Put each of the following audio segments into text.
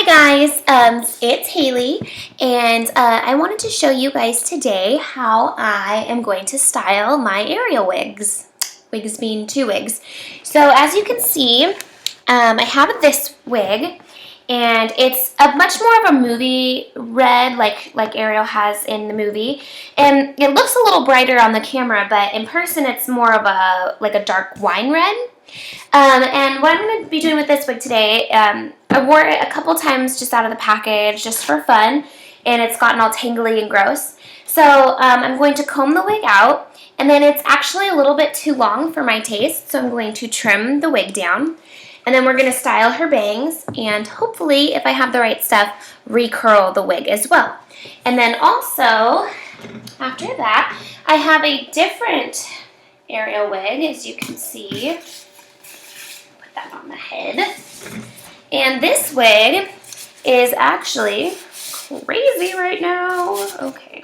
guys, it's Haley, and I wanted to show you guys today how I am going to style my Ariel wigs. Wigs being two wigs. So as you can see, I have this wig, and it's a much more of a movie red, like Ariel has in the movie, and it looks a little brighter on the camera, but in person it's more of a dark wine red. And what I'm going to be doing with this wig today, I wore it a couple times just out of the package, just for fun, and it's gotten all tangly and gross. So I'm going to comb the wig out, and then it's actually a little bit too long for my taste, so I'm going to trim the wig down. And then we're going to style her bangs, and hopefully, if I have the right stuff, recurl the wig as well. And then also, after that, I have a different Ariel wig, as you can see. On the head. And this wig is actually crazy right now. Okay.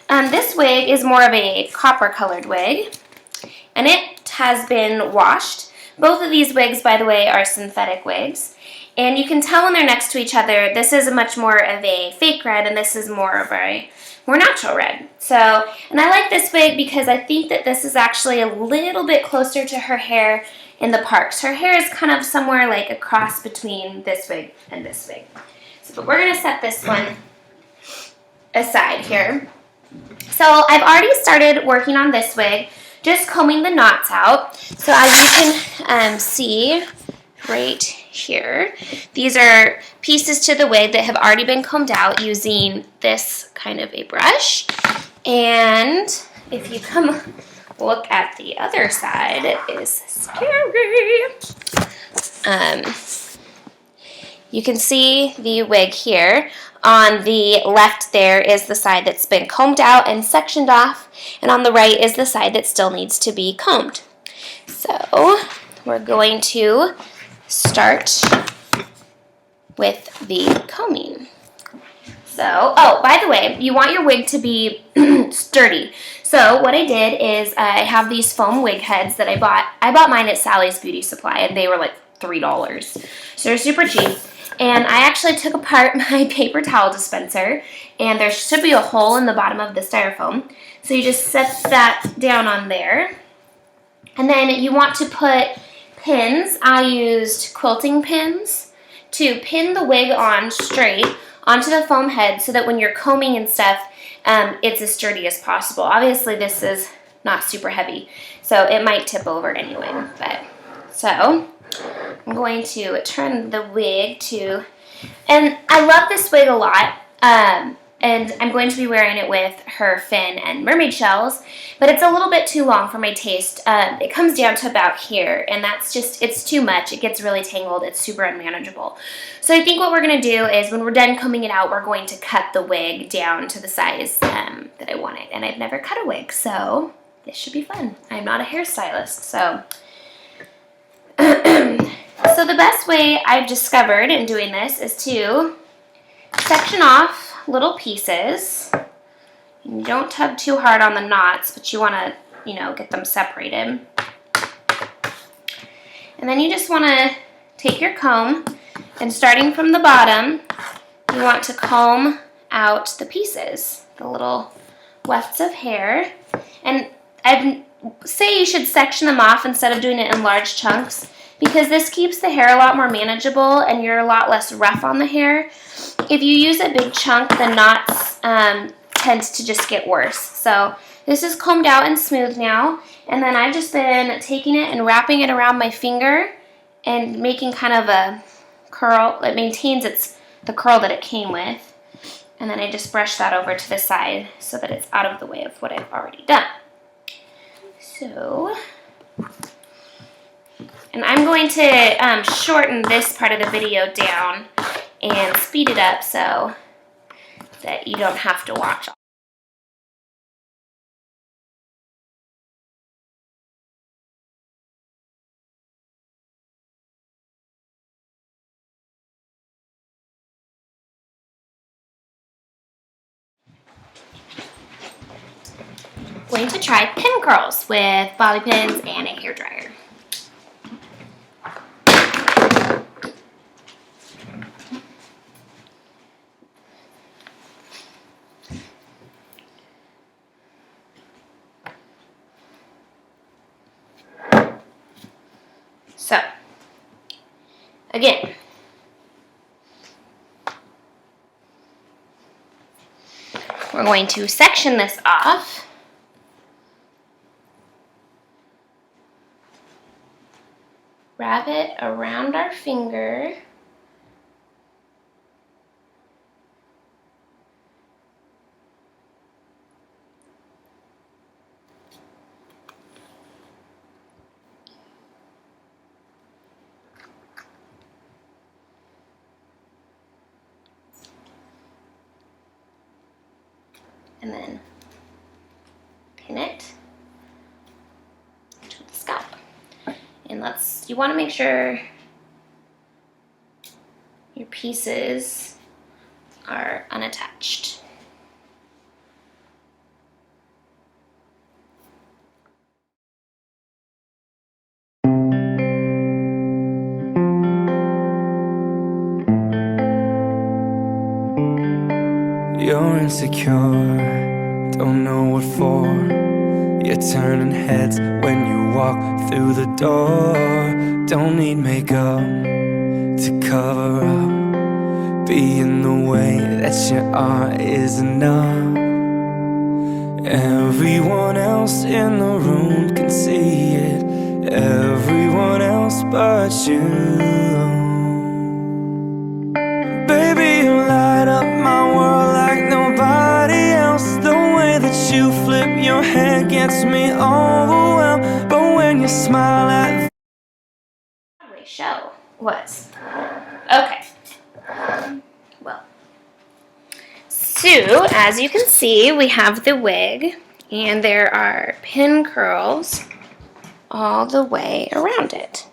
This wig is more of a copper colored wig, and it has been washed. Both of these wigs, by the way, are synthetic wigs, and you can tell when they're next to each other. This is much more of a fake red, and this is more of a more natural red. So, and I like this wig because I think that this is actually a little bit closer to her hair in the parts. Her hair is kind of somewhere like a cross between this wig and this wig. So, but we're going to set this one aside here. So I've already started working on this wig, just combing the knots out. So as you can see right here, these are pieces to the wig that have already been combed out using this kind of a brush. And if you come look at the other side, it is scary. You can see the wig here. On the left there is the side that's been combed out and sectioned off, and on the right is the side that still needs to be combed. So we're going to start with the combing. So, oh, by the way, you want your wig to be sturdy. So what I did is I have these foam wig heads that I bought. I bought mine at Sally's Beauty Supply, and they were like $3. So they're super cheap. And I actually took apart my paper towel dispenser, and there should be a hole in the bottom of the styrofoam. So you just set that down on there. And then you want to put pins. I used quilting pins to pin the wig on straight onto the foam head so that when you're combing and stuff, it's as sturdy as possible. Obviously, this is not super heavy, so it might tip over anyway. But so I'm going to turn the wig to, and I love this wig a lot, and I'm going to be wearing it with her fin and mermaid shells, but it's a little bit too long for my taste. It comes down to about here, and that's just, it's too much. It gets really tangled. It's super unmanageable. So I think what we're going to do is when we're done combing it out, we're going to cut the wig down to the size that I want it, and I've never cut a wig, so this should be fun. I'm not a hairstylist, so so the best way I've discovered in doing this is to section off little pieces. You don't tug too hard on the knots, but you want to, get them separated. And then you just want to take your comb, and starting from the bottom, you want to comb out the pieces, the little wefts of hair. And I'd say you should section them off instead of doing it in large chunks, because this keeps the hair a lot more manageable and you're a lot less rough on the hair. If you use a big chunk, the knots tend to just get worse. So this is combed out and smooth now, and then I've just been taking it and wrapping it around my finger and making kind of a curl. It maintains the curl that it came with, and then I just brush that over to the side so that it's out of the way of what I've already done. So, and I'm going to shorten this part of the video down and speed it up so that you don't have to watch. Going to try pin curls with bobby pins and a hairdryer. again, we're going to section this off. Wrap it around our finger. And then pin it to the scalp. And you want to make sure your pieces are unattached. You're insecure, don't know what for. You're turning heads when you walk through the door. Don't need makeup to cover up. Being the way that you are is enough. Everyone else in the room can see it, everyone else but you. Baby, you light up my world like nobody else. The way that you flip your hair gets me overwhelmed. But when you smile at Broadway show was. Okay. Well, so as you can see, we have the wig, and there are pin curls all the way around it.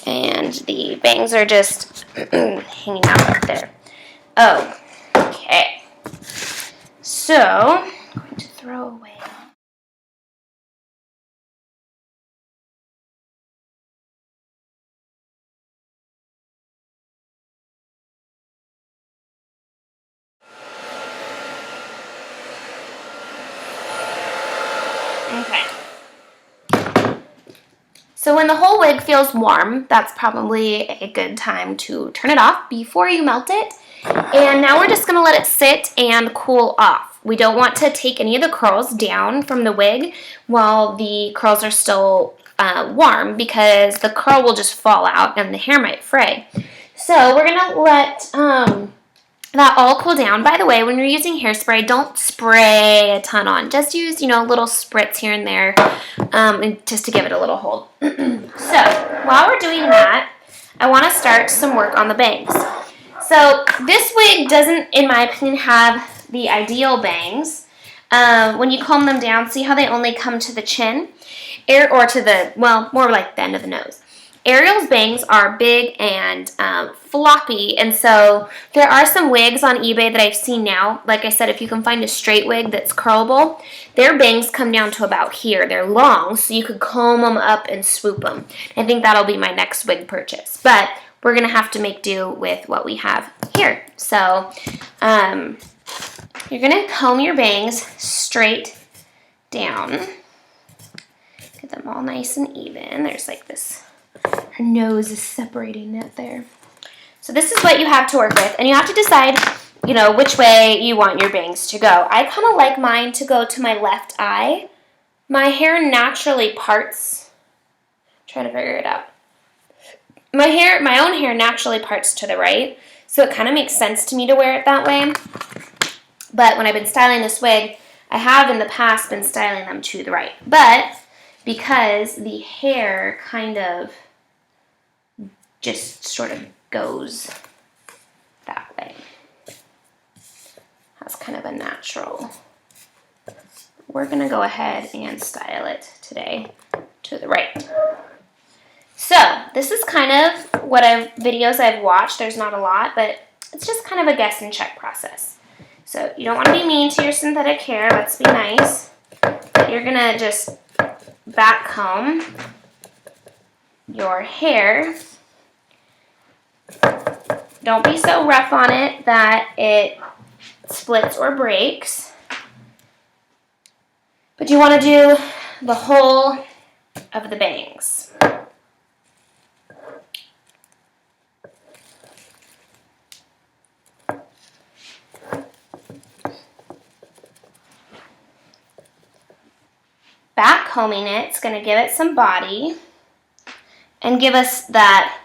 And the bangs are just hanging out up there. Oh, okay. So, I'm going to throw away. Okay. So when the whole wig feels warm, that's probably a good time to turn it off before you melt it. And now we're just going to let it sit and cool off. We don't want to take any of the curls down from the wig while the curls are still warm, because the curl will just fall out and the hair might fray. So we're going to let that all cool down. By the way, when you're using hairspray, don't spray a ton on. Just use, little spritz here and there, just to give it a little hold. So while we're doing that, I want to start some work on the bangs. So this wig doesn't, in my opinion, have the ideal bangs. When you comb them down, see how they only come to the chin? Or to the, well, more like the end of the nose. Ariel's bangs are big and floppy, and so there are some wigs on eBay that I've seen now. Like I said, if you can find a straight wig that's curlable, their bangs come down to about here. They're long, so you could comb them up and swoop them. I think that'll be my next wig purchase, but we're going to have to make do with what we have here. So you're going to comb your bangs straight down. Get them all nice and even. There's like this. Her nose is separating it there. So this is what you have to work with, and you have to decide, which way you want your bangs to go. I kind of like mine to go to my left eye. My hair naturally parts. I'm trying to figure it out. My own hair naturally parts to the right, so it kind of makes sense to me to wear it that way. But when I've been styling this wig, I have in the past been styling them to the right. But because the hair kind of just sort of goes that way. That's kind of a natural. We're going to go ahead and style it today to the right. So this is kind of what videos I've watched. There's not a lot, but it's just kind of a guess and check process. So you don't want to be mean to your synthetic hair. Let's be nice. But you're going to just back comb your hair. Don't be so rough on it that it splits or breaks. But you want to do the whole of the bangs. combing it, it's going to give it some body and give us that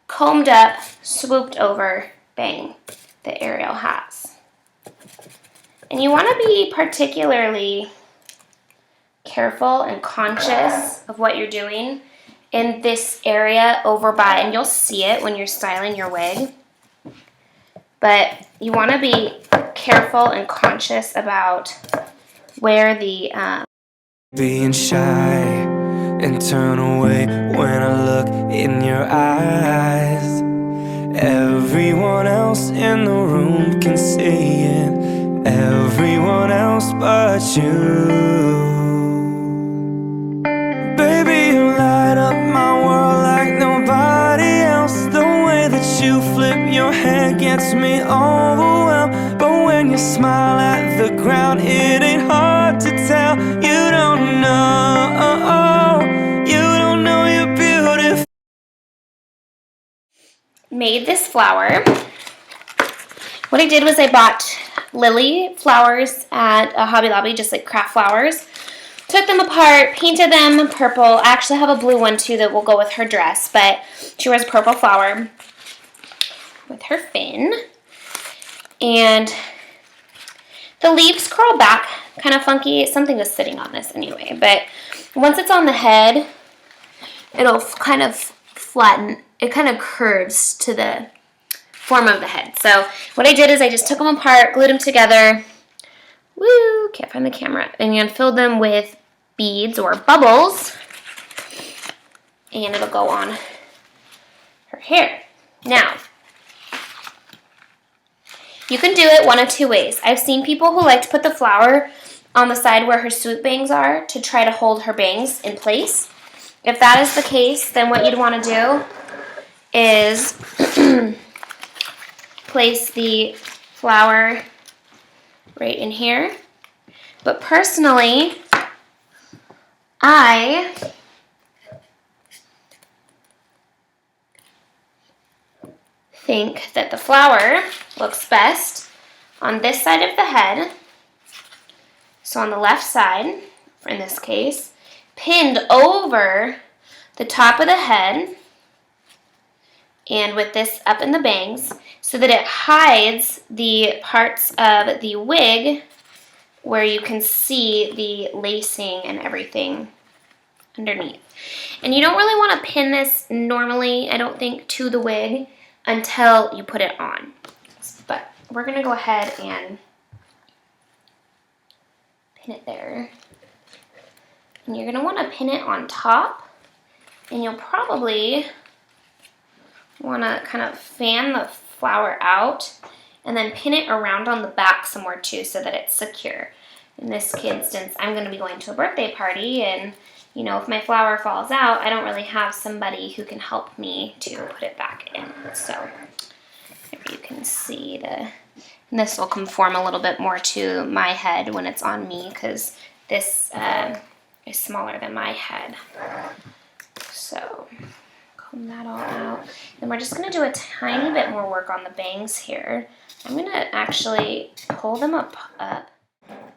combed up, swooped over bang that Ariel has. And you want to be particularly careful and conscious of what you're doing in this area over by, and you'll see it when you're styling your wig, but you want to be careful and conscious about where the being shy and turn away when I look in your eyes. Everyone else in the room can see it, everyone else but you. Baby, you light up my world like nobody else. The way that you flip your hair gets me overwhelmed. But when you smile at the ground, it ain't hard to tell. You don't know you're beautiful. Made this flower. What I did was I bought lily flowers at a Hobby Lobby, just like craft flowers. Took them apart, painted them purple. I actually have a blue one too that will go with her dress, but she wears purple flower with her fin. And the leaves curl back kind of funky. Something was sitting on this anyway, but once it's on the head, it'll kind of flatten. It kind of curves to the form of the head. So what I did is I just took them apart, glued them together. Woo, can't find the camera. And filled them with beads or bubbles. And it'll go on her hair. Now, you can do it one of two ways. I've seen people who like to put the flower on the side where her swoop bangs are to try to hold her bangs in place. If that is the case, then what you'd want to do is place the flower right in here. But personally, I think that the flower looks best on this side of the head. So on the left side, in this case, pinned over the top of the head and with this up in the bangs so that it hides the parts of the wig where you can see the lacing and everything underneath. And you don't really want to pin this normally, I don't think, to the wig until you put it on. But we're going to go ahead and pin it there. And you're going to want to pin it on top, and you'll probably want to kind of fan the flower out and then pin it around on the back somewhere too so that it's secure. In this instance, I'm going to be going to a birthday party, and you know, if my flower falls out, I don't really have somebody who can help me to put it back in. So here you can see and this will conform a little bit more to my head when it's on me because this is smaller than my head. So comb that all out. Then we're just going to do a tiny bit more work on the bangs here. I'm going to actually pull them up.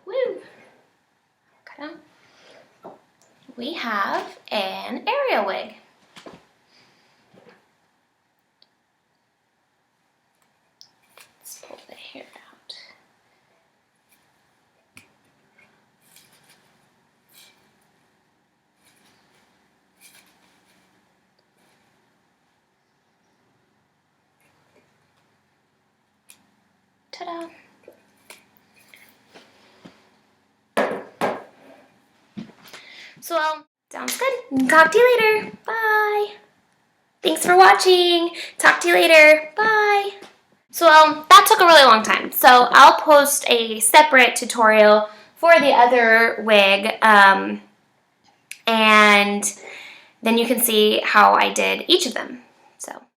Woo! Okay. We have an Ariel wig. Let's pull the hair out. Ta-da! So, sounds good. Talk to you later. Bye. Thanks for watching. Talk to you later. Bye. So, that took a really long time. So, I'll post a separate tutorial for the other wig. And then you can see how I did each of them.